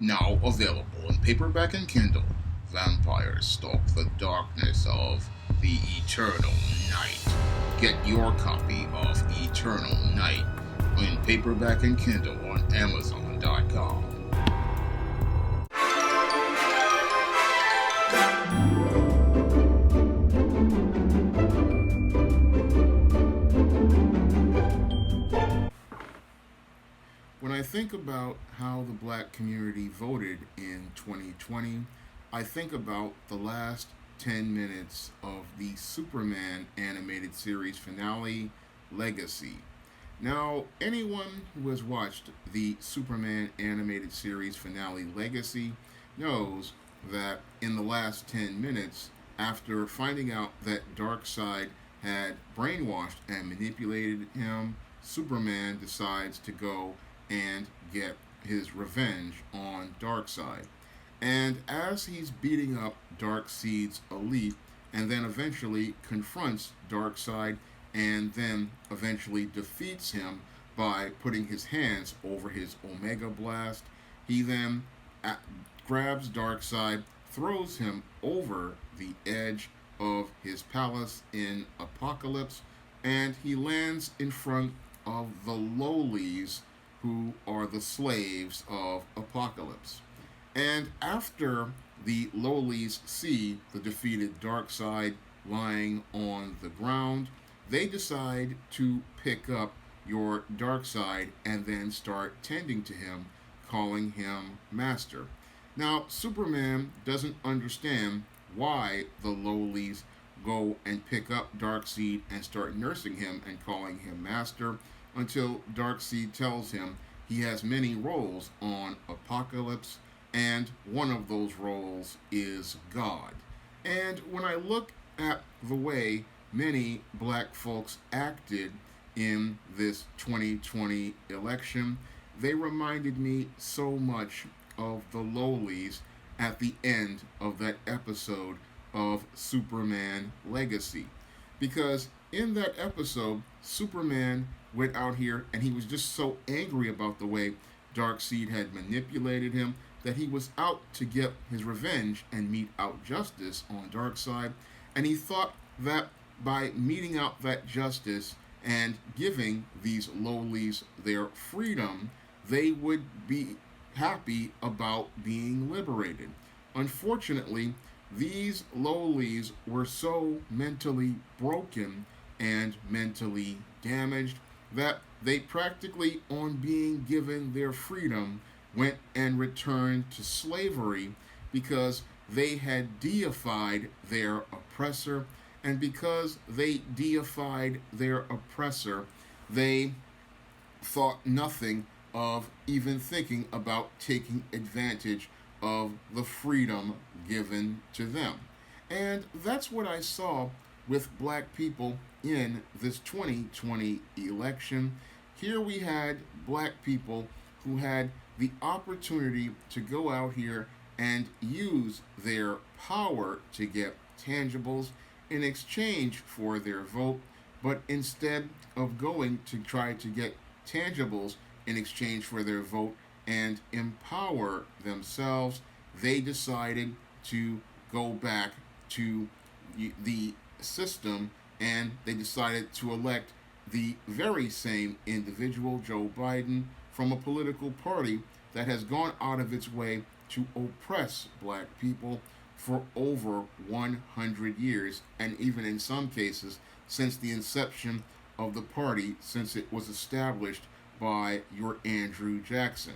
Now available in paperback and Kindle. Vampires stalk the darkness of the Eternal Night. Get your copy of Eternal Night in paperback and Kindle on Amazon.com. When I think about how the black community voted in 2020, I think about the last 10 minutes of the Superman animated series finale, Legacy. Now, anyone who has watched the Superman animated series finale, Legacy, knows that in the last 10 minutes, after finding out that Darkseid had brainwashed and manipulated him, Superman decides to go and get his revenge on Darkseid. And as he's beating up Darkseid's elite, and then eventually confronts Darkseid, and then eventually defeats him by putting his hands over his Omega Blast, he then grabs Darkseid, throws him over the edge of his palace in Apokolips, and he lands in front of the Lowlies, who are the slaves of Apokolips. And after the Lowlies see the defeated Darkseid lying on the ground, they decide to pick up your Darkseid and then start tending to him, calling him Master. Now, Superman doesn't understand why the Lowlies go and pick up Darkseid and start nursing him and calling him Master, until Darkseid tells him he has many roles on Apokolips, and one of those roles is God. And when I look at the way many black folks acted in this 2020 election, they reminded me so much of the Lowlies at the end of that episode of Superman Legacy. Because in that episode, Superman went out here and he was just so angry about the way Darkseid had manipulated him that he was out to get his revenge and mete out justice on Darkseid. And he thought that by meting out that justice and giving these Lowlies their freedom, they would be happy about being liberated. Unfortunately, these Lowlies were so mentally broken and mentally damaged that they practically, on being given their freedom, went and returned to slavery because they had deified their oppressor. And because they deified their oppressor, they thought nothing of even thinking about taking advantage of the freedom given to them. And that's what I saw with black people in this 2020 election. Here we had black people who had the opportunity to go out here and use their power to get tangibles in exchange for their vote, but instead of going to try to get tangibles in exchange for their vote and empower themselves, they decided to go back to the system, and they decided to elect the very same individual, Joe Biden, from a political party that has gone out of its way to oppress black people for over 100 years, and even in some cases since the inception of the party, since it was established by your Andrew Jackson.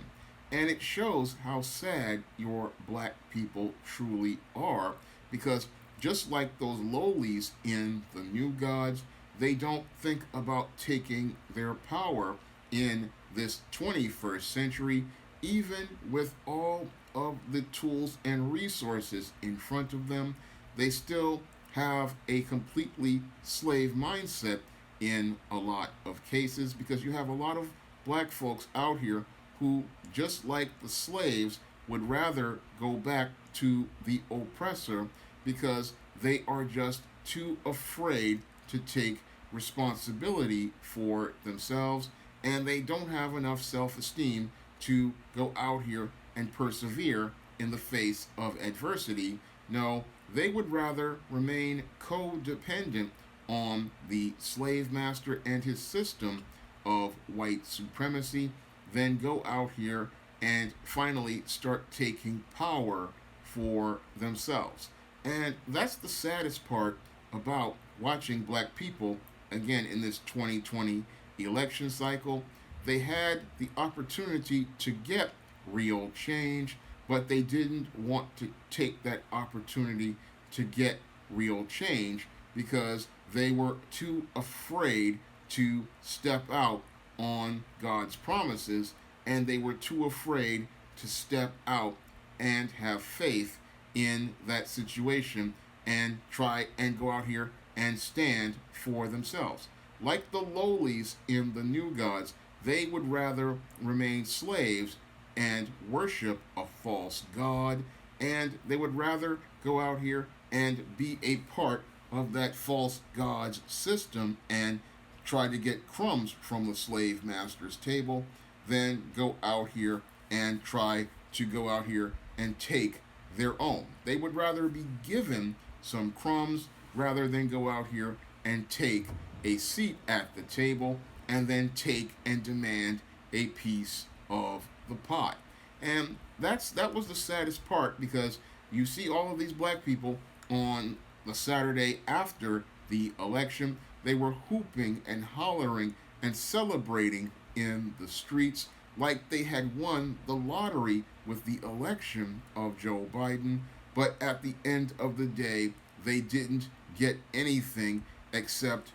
And it shows how sad your black people truly are, because just like those Lowlies in the New Gods, they don't think about taking their power in this 21st century, even with all of the tools and resources in front of them. They still have a completely slave mindset in a lot of cases, because you have a lot of black folks out here who, just like the slaves, would rather go back to the oppressor because they are just too afraid to take responsibility for themselves, and they don't have enough self-esteem to go out here and persevere in the face of adversity. No, they would rather remain codependent on the slave master and his system of white supremacy than go out here and finally start taking power for themselves. And that's the saddest part about watching black people again in this 2020 election cycle. They had the opportunity to get real change, but they didn't want to take that opportunity to get real change because they were too afraid to step out on God's promises, and they were too afraid to step out and have faith in that situation and try and go out here and stand for themselves. Like the lowlies in the New Gods, they would rather remain slaves and worship a false god, and they would rather go out here and be a part of that false god's system and try to get crumbs from the slave master's table than go out here and try to go out here and take their own. They would rather be given some crumbs rather than go out here and take a seat at the table and then take and demand a piece of the pie. And that was the saddest part because you see all of these black people on the Saturday after the election. They were hooping and hollering and celebrating in the streets like they had won the lottery with the election of Joe Biden. But at the end of the day, they didn't get anything except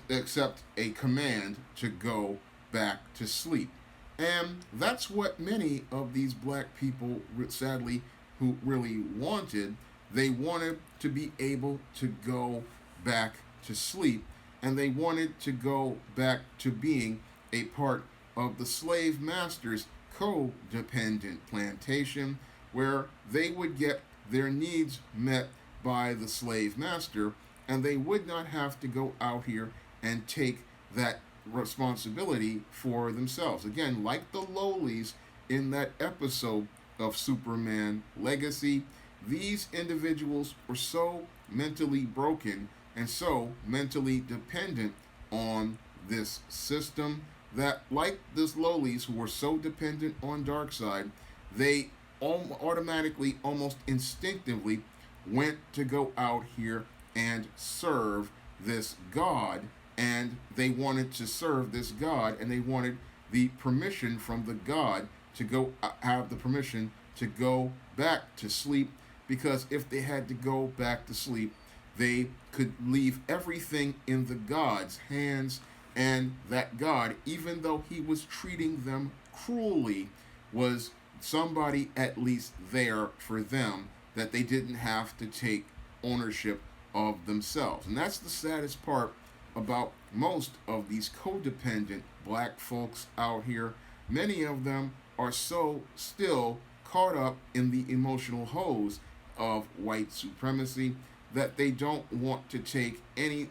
except a command to go back to sleep. And that's what many of these black people, sadly, who really wanted. They wanted to be able to go back to sleep, and they wanted to go back to being a part of the slave master's codependent plantation, where they would get their needs met by the slave master, and they would not have to go out here and take that responsibility for themselves. Again, like the lowlies in that episode of Superman Legacy, these individuals were so mentally broken and so mentally dependent on this system that, like this lowlies who were so dependent on Darkseid, they automatically, almost instinctively, went to go out here and serve this god. And they wanted to serve this god, and they wanted the permission from the god to go have the permission to go back to sleep, because if they had to go back to sleep, they could leave everything in the god's hands, and that god, even though he was treating them cruelly, was somebody at least there for them, that they didn't have to take ownership of themselves. And that's the saddest part about most of these codependent black folks out here. Many of them are so still caught up in the emotional hose of white supremacy that they don't want to take any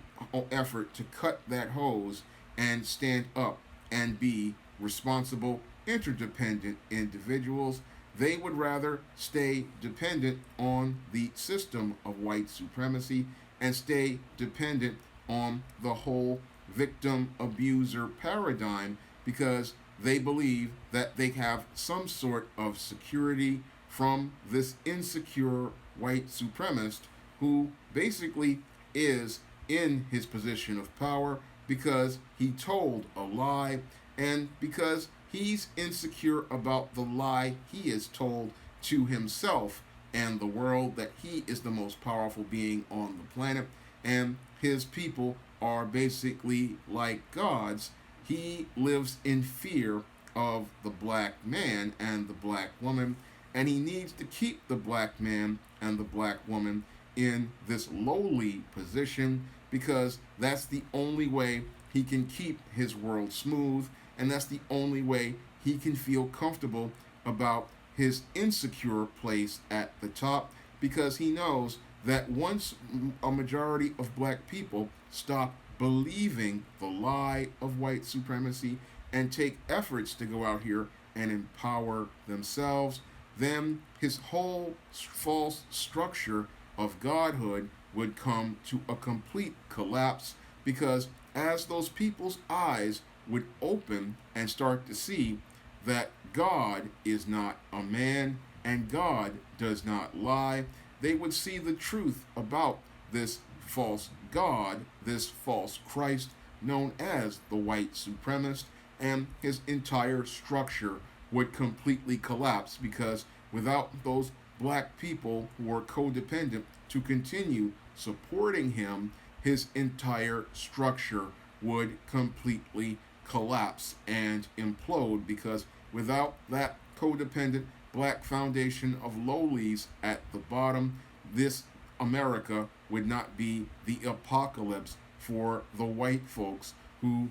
effort to cut that hose and stand up and be responsible, interdependent individuals. They would rather stay dependent on the system of white supremacy and stay dependent on the whole victim abuser paradigm, because they believe that they have some sort of security from this insecure white supremacist who basically is in his position of power because he told a lie, and because he's insecure about the lie he is told to himself and the world, that he is the most powerful being on the planet and his people are basically like gods. He lives in fear of the black man and the black woman, and he needs to keep the black man and the black woman in this lowly position, because that's the only way he can keep his world smooth, and that's the only way he can feel comfortable about his insecure place at the top, because he knows that once a majority of black people stop believing the lie of white supremacy and take efforts to go out here and empower themselves, then his whole false structure of godhood would come to a complete collapse, because as those people's eyes would open and start to see that God is not a man and God does not lie, they would see the truth about this false God, this false Christ known as the white supremacist, and his entire structure would completely collapse, because without those black people who are codependent to continue supporting him, his entire structure would completely collapse and implode, because without that codependent black foundation of lowlies at the bottom, this America would not be the apocalypse for the white folks who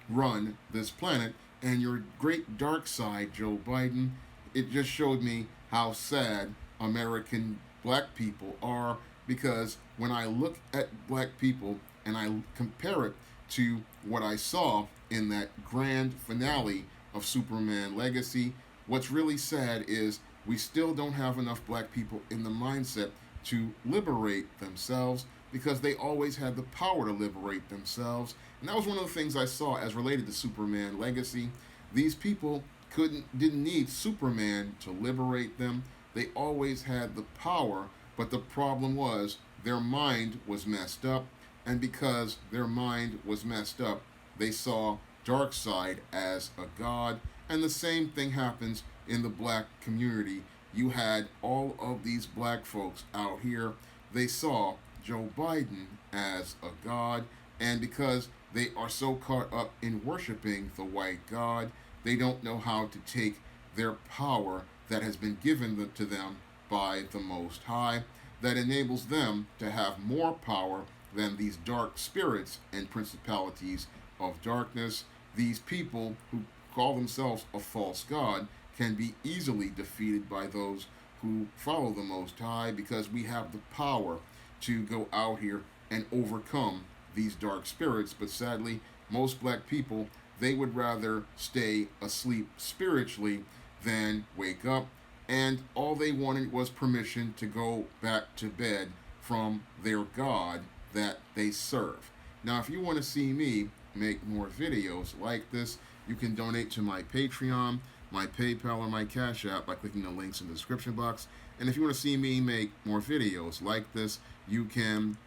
run this planet. And your great Darkseid, Joe Biden, it just showed me how sad American black people are, because when I look at black people and I compare it to what I saw in that grand finale of Superman Legacy, what's really sad is we still don't have enough black people in the mindset to liberate themselves, because they always had the power to liberate themselves. And that was one of the things I saw as related to Superman Legacy. These people didn't need Superman to liberate them. They always had the power, but the problem was their mind was messed up, and because their mind was messed up, they saw Darkseid as a god. And the same thing happens in the black community. You had all of these black folks out here, they saw Joe Biden as a god, and because they are so caught up in worshiping the white god, they don't know how to take their power that has been given to them by the Most High, that enables them to have more power than these dark spirits and principalities of darkness. These people who call themselves a false god can be easily defeated by those who follow the Most High, because we have the power to go out here and overcome these dark spirits. But sadly, most black people, they would rather stay asleep spiritually than wake up, and all they wanted was permission to go back to bed from their God that they serve. Now, if you want to see me make more videos like this, you can donate to my Patreon, my PayPal, or my Cash App by clicking the links in the description box. And if you want to see me make more videos like this, you can,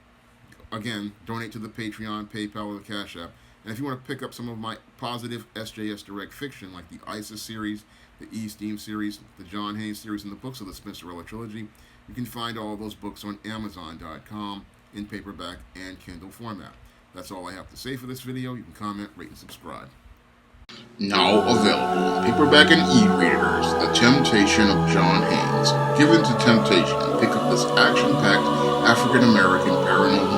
again, donate to the Patreon, PayPal, or the Cash App. And if you want to pick up some of my positive SJS Direct fiction, like the ISIS series, the E-Steam series, the John Haynes series, and the books of the Spencerella trilogy, you can find all of those books on Amazon.com in paperback and Kindle format. That's all I have to say for this video. You can comment, rate, and subscribe. Now available in paperback and e-readers, The Temptation of John Haynes. Give in to temptation and pick up this action-packed African-American paranormal